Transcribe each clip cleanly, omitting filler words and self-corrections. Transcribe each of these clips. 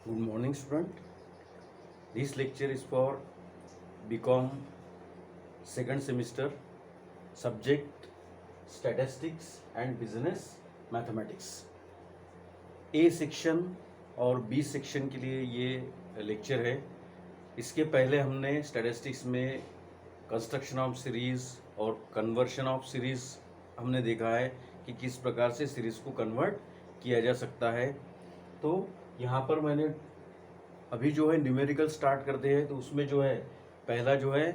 Good morning, student. This lecture is for BCom second semester, subject statistics and business mathematics. A section और B section के लिए ये lecture है. इसके पहले हमने स्टैटिस्टिक्स में कंस्ट्रक्शन ऑफ सीरीज़ और कन्वर्शन ऑफ सीरीज़ हमने देखा है कि किस प्रकार से सीरीज़ को कन्वर्ट किया जा सकता है. तो यहाँ पर मैंने अभी जो है न्यूमेरिकल स्टार्ट करते हैं, तो उसमें जो है पहला जो है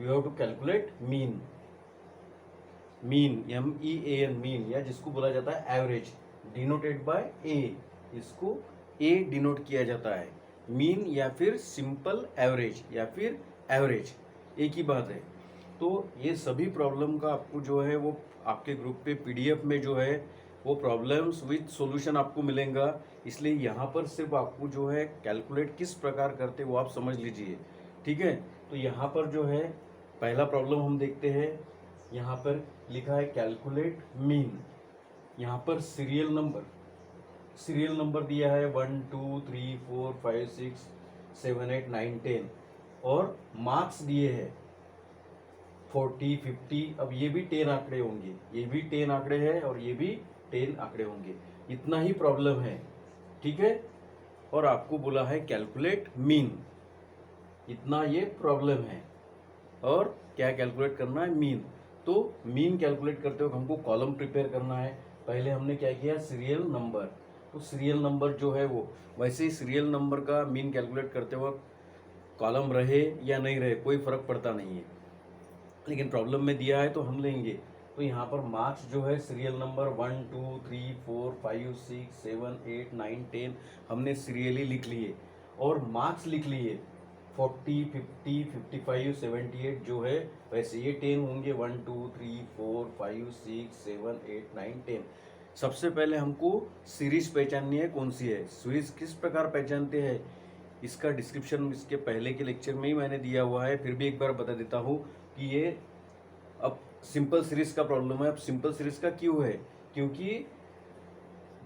you have to calculate mean. Mean MEAN mean, या जिसको बोला जाता है एवरेज, डिनोटेड बाय ए. इसको ए डिनोट किया जाता है. मीन या फिर सिंपल एवरेज या फिर एवरेज, एक ही बात है. तो ये सभी प्रॉब्लम का आपको जो है वो आपके ग्रुप पे PDF में जो है वो प्रॉब्लम्स विद सॉल्यूशन आपको मिलेगा. इसलिए यहाँ पर सिर्फ आपको जो है कैलकुलेट किस प्रकार करते वो आप समझ लीजिए, ठीक है. तो यहाँ पर जो है पहला प्रॉब्लम हम देखते हैं. यहाँ पर लिखा है कैलकुलेट मीन. यहाँ पर सीरियल नंबर दिया है 1 2 3 4 5 6 7 8 9 10 और मार्क्स दिए हैं 40 50. अब ये भी 10 आंकड़े होंगे, ये भी 10 आंकड़े हैं और ये भी 10 आंकड़े होंगे. इतना ही प्रॉब्लम है, ठीक है. और आपको बोला है कैलकुलेट मीन, इतना ये प्रॉब्लम है. और क्या कैलकुलेट करना है? मीन. तो मीन कैलकुलेट करते वक्त हमको कॉलम प्रिपेयर करना है. पहले हमने क्या किया? Serial number. तो सीरियल नंबर जो है वो वैसे ही सीरियल नंबर का मीन कैलकुलेट करते वक्त कॉलम रहे या नहीं रहे कोई फर्क पड़ता नहीं है, लेकिन प्रॉब्लम में दिया है तो हम लेंगे. तो यहाँ पर मार्क्स जो है सीरियल नंबर 1 2 3 4 5 6 7 8 9 10 हमने सीरियली लिख लिए और मार्क्स लिख लिए 40 50 55 78 जो है वैसे ये 10 होंगे. 1 2 3 4 5 6 7 8 9 10. सबसे पहले हमको सीरीज पहचाननी है. कौन सी है सीरीज, किस प्रकार पहचानते हैं, इसका डिस्क्रिप्शन इसके पहले के लेक्चर में ही मैंने दिया हुआ है. फिर भी एक बार बता देता हूँ कि ये अब सिंपल सीरीज का प्रॉब्लम है. अब सिंपल सीरीज का क्यों है? क्योंकि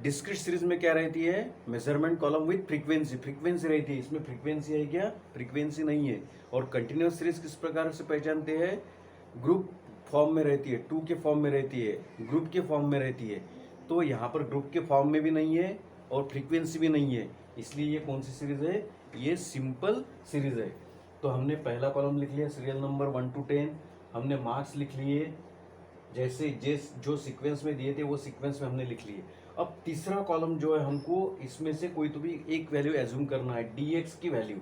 डिस्क्रीट सीरीज में क्या रहती है? मेजरमेंट कॉलम विद फ्रीक्वेंसी रहती है. इसमें फ्रीक्वेंसी है क्या? फ्रीक्वेंसी नहीं है. और कंटिन्यूस सीरीज किस प्रकार से पहचानते हैं? ग्रुप फॉर्म में रहती है, 2 के फॉर्म में रहती है, ग्रुप के फॉर्म में रहती है. तो यहाँ पर ग्रुप के फॉर्म में भी नहीं है और फ्रीक्वेंसी भी नहीं है, इसलिए ये कौन सी सीरीज है? ये सिंपल सीरीज है. तो हमने पहला कॉलम लिख लिया सीरियल नंबर 1 to 10. हमने मार्क्स लिख लिए, जैसे जो सीक्वेंस में दिए थे वो सीक्वेंस में हमने लिख लिए. अब तीसरा कॉलम जो है हमको इसमें से कोई तो भी एक वैल्यू एज्यूम करना है, dx की वैल्यू,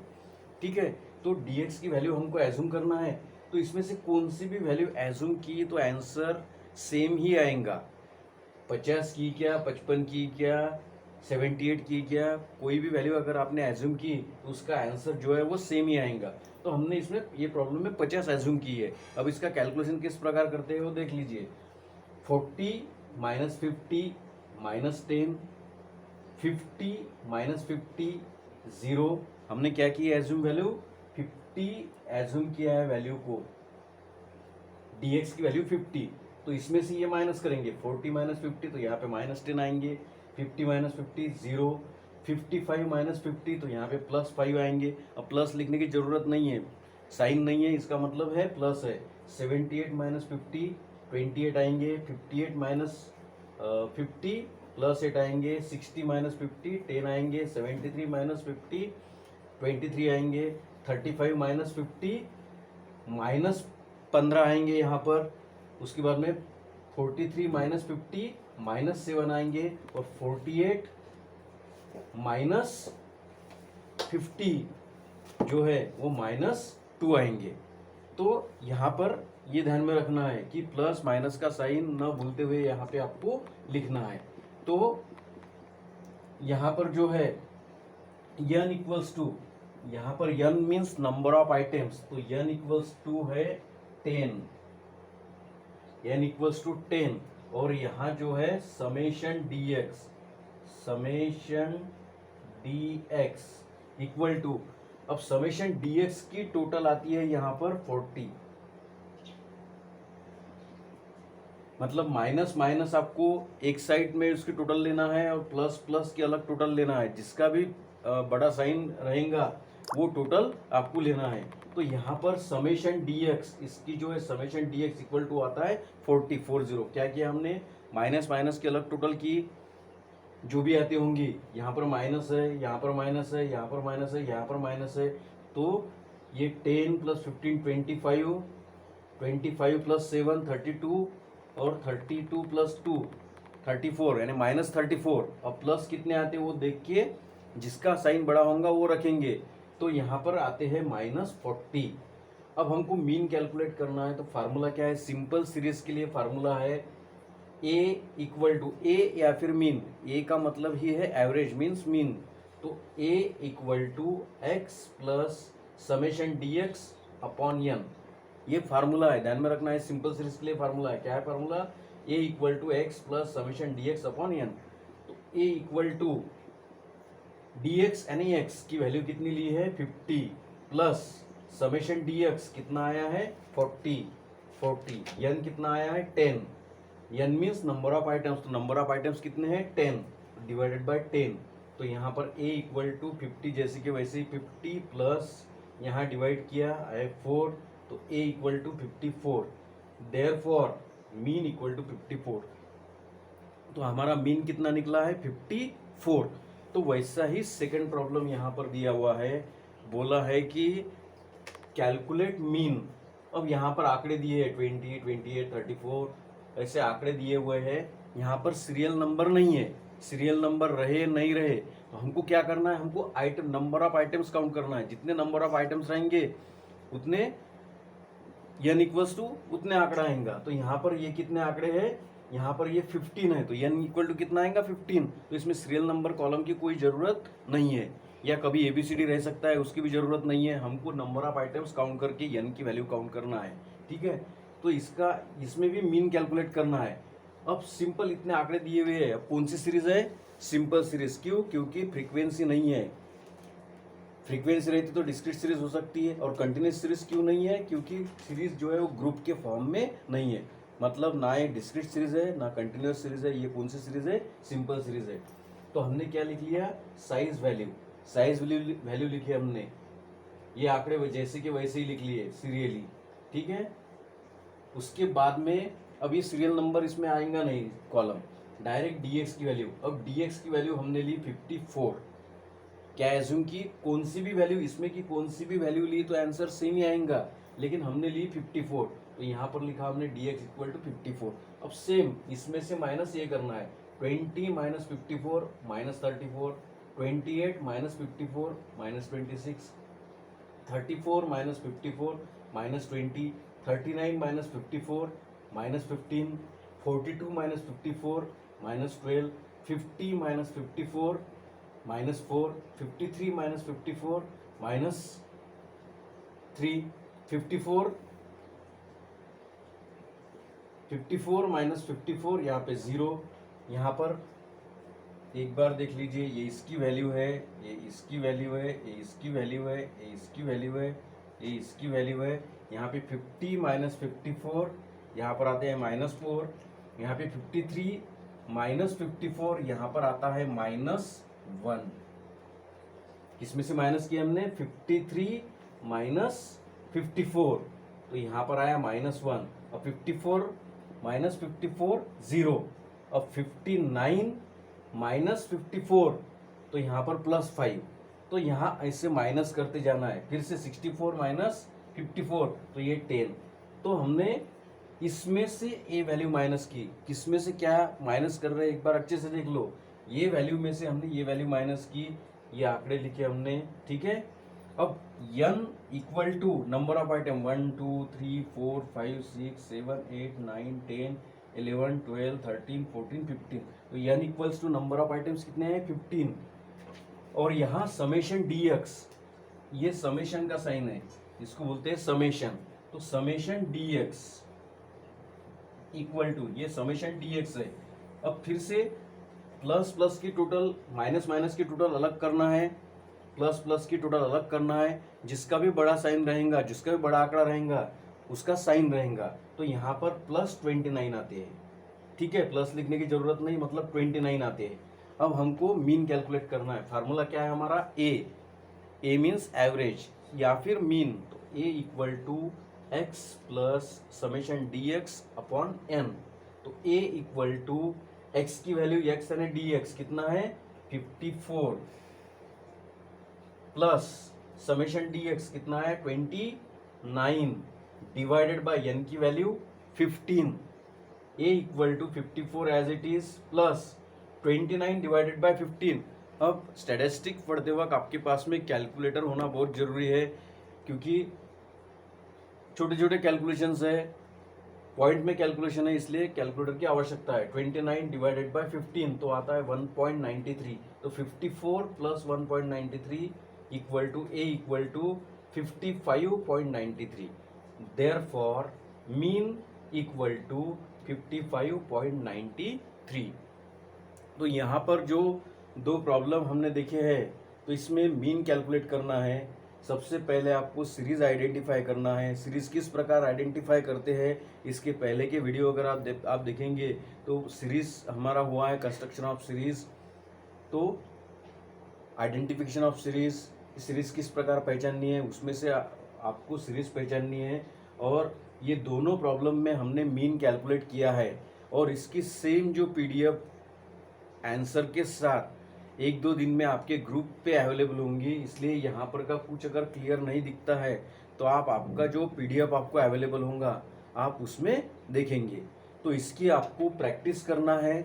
ठीक है. तो dx की वैल्यू हमको एज्यूम करना है. तो इसमें से कौन सी भी वैल्यू एज्यूम की तो आंसर सेम ही आएगा. 50 की क्या, 55 की क्या, 78 की क्या, कोई भी वैल्यू अगर आपने एज्यूम की तो उसका आंसर जो है वो सेम ही आएगा. तो हमने इसमें ये प्रॉब्लम में 50 एज्यूम की है. अब इसका कैलकुलेशन किस प्रकार करते हैं वो देख लीजिए. 40 माइनस 50 माइनस 10, 50 माइनस 50 0. हमने क्या किया एज्यूम वैल्यू? 50 एज्यूम किया है वैल्यू को, dx की वैल्यू 50. तो इसमें से ये माइनस करेंगे 40 माइनस 50, तो यहाँ पे माइनस 10 आएंगे. 50 माइनस 50 0. 55 माइनस 50 तो यहाँ पे प्लस 5 आएंगे. अब प्लस लिखने की जरूरत नहीं है, साइन नहीं है, इसका मतलब है प्लस है. 78 माइनस 50 28 आएंगे. 58 माइनस 50 प्लस 8 आएंगे. 60 माइनस 50 10 आएंगे. 73 माइनस 50 23 आएंगे. 35 माइनस 50 माइनस 15 आएंगे यहाँ पर. उसके बाद में 43 माइनस 50 माइनस 7 आएंगे. और 48 माइनस 50 जो है वो माइनस 2 आएंगे. तो यहाँ पर ये ध्यान में रखना है कि प्लस माइनस का साइन न भूलते हुए यहाँ पे आपको लिखना है. तो यहाँ पर जो है n इक्वल्स टू, यहाँ पर n means number of items, तो n इक्वल्स टू है 10, n इक्वल्स टू 10. और यहाँ जो है समेशन dx इक्वल टू, अब समेशन dx की टोटल आती है यहाँ पर 40. मतलब माइनस माइनस आपको एक साइड में उसकी टोटल लेना है और प्लस प्लस की अलग टोटल लेना है. जिसका भी बड़ा साइन रहेगा वो टोटल आपको लेना है। तो यहाँ पर समेशन डी एक्स, इसकी जो है summation D X equal to आता है 40। क्या किया हमने, माइनस माइनस के अलग टोटल की जो भी आती होंगी, यहाँ पर माइनस है, यहाँ पर माइनस है, यहाँ पर माइनस है, यहाँ पर माइनस है, तो ये 10 + 15 25, 25 + 7 32 और 32 + 2 34, यानी -34। अब प्लस कितने आते हैं वो देख के जिसका साइन बड़ा होगा वो रखेंगे। तो यहाँ पर आते हैं -40। अब हमको मीन कैलकुलेट करना है, तो फार्मूला क्या है, सिंपल सीरीज के लिए फार्मूला है a = a या फिर मीन। a का मतलब ही है एवरेज, मीन्स मीन। तो a = x + summation dx upon n, ये फार्मूला है, ध्यान में रखना है। सिंपल सीरीज के लिए फार्मूला है, क्या है formula, a = x + summation dx upon n। तो a = dx यानी x की वैल्यू कितनी ली है 50 प्लस समेशन dx कितना आया है 40, n कितना आया है 10, n means number of items, तो नंबर ऑफ आइटम्स कितने हैं 10 डिवाइडेड बाय 10। तो यहाँ पर a = 50 जैसे कि वैसे ही 50 प्लस यहाँ डिवाइड किया है 4, तो a = 54, देयरफॉर मीन = 54। तो हमारा मीन कितना निकला है 54। तो वैसा ही सेकंड प्रॉब्लम यहाँ पर दिया हुआ है, बोला है कि कैलकुलेट मीन। अब यहाँ पर आंकड़े दिए हैं 20, 28, 34, ऐसे आंकड़े दिए हुए हैं। यहाँ पर सीरियल नंबर नहीं है, सीरियल नंबर रहे नहीं रहे, तो हमको क्या करना है, हमको item number of items count करना है। जितने नंबर ऑफ आइटम्स रहेंगे उतने n = उतने आंकड़ा आएगा। तो यहाँ पर ये कितने आंकड़े हैं, यहाँ पर ये 15 है, तो n = कितना आएगा 15। तो इसमें सीरियल नंबर कॉलम की कोई ज़रूरत नहीं है, या कभी ABCD रह सकता है, उसकी भी ज़रूरत नहीं है। हमको नंबर ऑफ आइटम्स काउंट करके n की वैल्यू काउंट करना है, ठीक है। तो इसमें भी मीन कैलकुलेट करना है। अब सिंपल इतने आंकड़े दिए हुए हैं, अब कौन सी सीरीज है, सिंपल सीरीज। क्यों, क्योंकि फ्रीक्वेंसी नहीं है। फ्रीक्वेंसी रहती तो डिस्क्रीट सीरीज हो सकती है, और कंटिन्यूस सीरीज क्यों नहीं है, क्योंकि सीरीज जो है वो ग्रुप के फॉर्म में नहीं है। मतलब ना ये डिस्क्रीट सीरीज है ना कंटिन्यूस सीरीज है, ये कौन सी सीरीज है, सिंपल सीरीज है। तो हमने क्या लिख लिया, साइज वैल्यू लिखी हमने, ये आंकड़े जैसे कि वैसे ही लिख लिए सीरियली, ठीक है। उसके बाद में अब ये सीरियल नंबर इसमें आएगा नहीं कॉलम, डायरेक्ट dx की वैल्यू। अब dx की वैल्यू हमने ली 54। क्या एज्यूम की कौन सी भी वैल्यू, इसमें की कौन सी भी वैल्यू ली तो आंसर सेम ही आएगा, लेकिन हमने ली 54, तो यहाँ पर लिखा हमने dx = 54। अब सेम इसमें से माइनस ये करना है, 20 - 54 -34, 28 - 54 -26, 34 - 54 -20, 39 - 54 -15, 42 - 54 -12, 50 - 54 -4, 53 - 54 -3, 54 -54, यहाँ पे 0। यहाँ पर एक बार देख लीजिए, ये इसकी वैल्यू है, ये इसकी वैल्यू है, ये इसकी वैल्यू है, ये इसकी वैल्यू है, ये इसकी वैल्यू है। यहाँ पे 50 - 54, यहाँ पर आते हैं -4, यहाँ पे 53 - 54, यहाँ पर आता है -1। किसमें से माइनस किया हमने, 53 - 54, तो यहाँ पर आया -1। अब 54 - 54 0। अब 59 - 54, तो यहाँ पर +5, तो यहाँ ऐसे माइनस करते जाना है। फिर से 64 - 54, तो ये 10। तो हमने इसमें से ए वैल्यू माइनस की, किसमें से क्या माइनस कर रहे हैं एक बार अच्छे से देख लो। ये वैल्यू में से हमने ये वैल्यू माइनस की, ये आंकड़े लिखे हमने, ठीक है। अब n = नंबर ऑफ आइटम 1 2 3 4 5 6 7 8 9 10 11 12 13 14 15, तो n = नंबर ऑफ आइटम्स कितने हैं 15। और यहाँ समेशन dx, ये समेशन का साइन है, इसको बोलते हैं समेशन। तो समेशन dx = ये समेशन dx है। अब फिर से प्लस प्लस की टोटल माइनस माइनस की टोटल अलग करना है, प्लस प्लस की टोटल अलग करना है। जिसका भी बड़ा साइन रहेगा, जिसका भी बड़ा आंकड़ा रहेगा उसका साइन रहेगा। तो यहाँ पर +29 आते हैं, ठीक है, प्लस लिखने की जरूरत नहीं, मतलब 29 आते हैं। अब हमको मीन कैलकुलेट करना है। फार्मूला क्या है हमारा, ए मीन्स एवरेज या फिर मीन। तो A equal to X plus summation D X upon N. तो ए इक्वल टू एक्स की वैल्यू एक्स यानी डी एक्स कितना है 54 प्लस समेशन डी एक्स कितना है 29 डिवाइडेड बाय एन की value 15। A equal to 54 as it is plus 29 divided by 15। अब statistic पढ़ते वक्त आपके पास में कैलकुलेटर होना बहुत जरूरी है, क्योंकि छोटे छोटे कैलकुलेशंस है, पॉइंट में कैलकुलेशन है, इसलिए कैलकुलेटर की आवश्यकता है। 29 डिवाइडेड बाय 15 तो आता है 1.93। तो 54 plus 1.93 equal to A equal to 55.93। Therefore mean equal to 55.93। तो यहाँ पर जो दो प्रॉब्लम हमने देखे हैं, तो इसमें मीन कैलकुलेट करना है। सबसे पहले आपको सीरीज आइडेंटिफाई करना है। सीरीज किस प्रकार आइडेंटिफाई करते हैं, इसके पहले के वीडियो अगर आप देखेंगे तो सीरीज हमारा हुआ है कंस्ट्रक्शन ऑफ सीरीज। तो आइडेंटिफिकेशन ऑफ सीरीज, सीरीज किस प्रकार पहचाननी है, उसमें से आपको सीरीज पहचाननी है। और ये दोनों प्रॉब्लम में हमने मीन कैलकुलेट किया है, और इसकी सेम जो पीडीएफ आंसर के साथ 1-2 दिन में आपके ग्रुप पे अवेलेबल होंगी। इसलिए यहाँ पर का कुछ अगर क्लियर नहीं दिखता है तो आपका जो पीडीएफ आपको अवेलेबल होगा आप उसमें देखेंगे। तो इसकी आपको प्रैक्टिस करना है,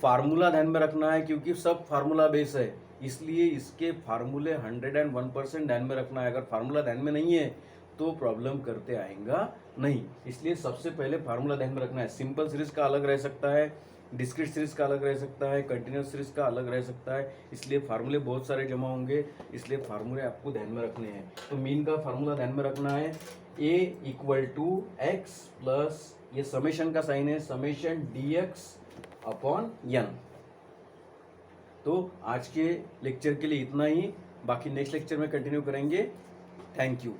फार्मूला ध्यान में रखना है, क्योंकि सब फार्मूला बेस है, इसलिए इसके फार्मूले 101% ध्यान में रखना है। अगर फार्मूला ध्यान में नहीं है तो प्रॉब्लम करते आएगा नहीं। इसलिए सबसे पहले फार्मूला ध्यान में रखना है। सिंपल सीरीज का अलग रह सकता है, डिस्क्रीट सीरीज का अलग रह सकता है, कंटिन्यूस सीरीज का अलग रह सकता है, इसलिए फार्मूले बहुत सारे जमा होंगे, इसलिए फार्मूले आपको ध्यान में रखने हैं। तो मीन का फार्मूला ध्यान में रखना है, A equal to X plus, ये समेशन का साइन है, summation D X upon N. तो आज के लेक्चर के लिए इतना ही, बाकी नेक्स्ट लेक्चर में कंटिन्यू करेंगे। Thank you.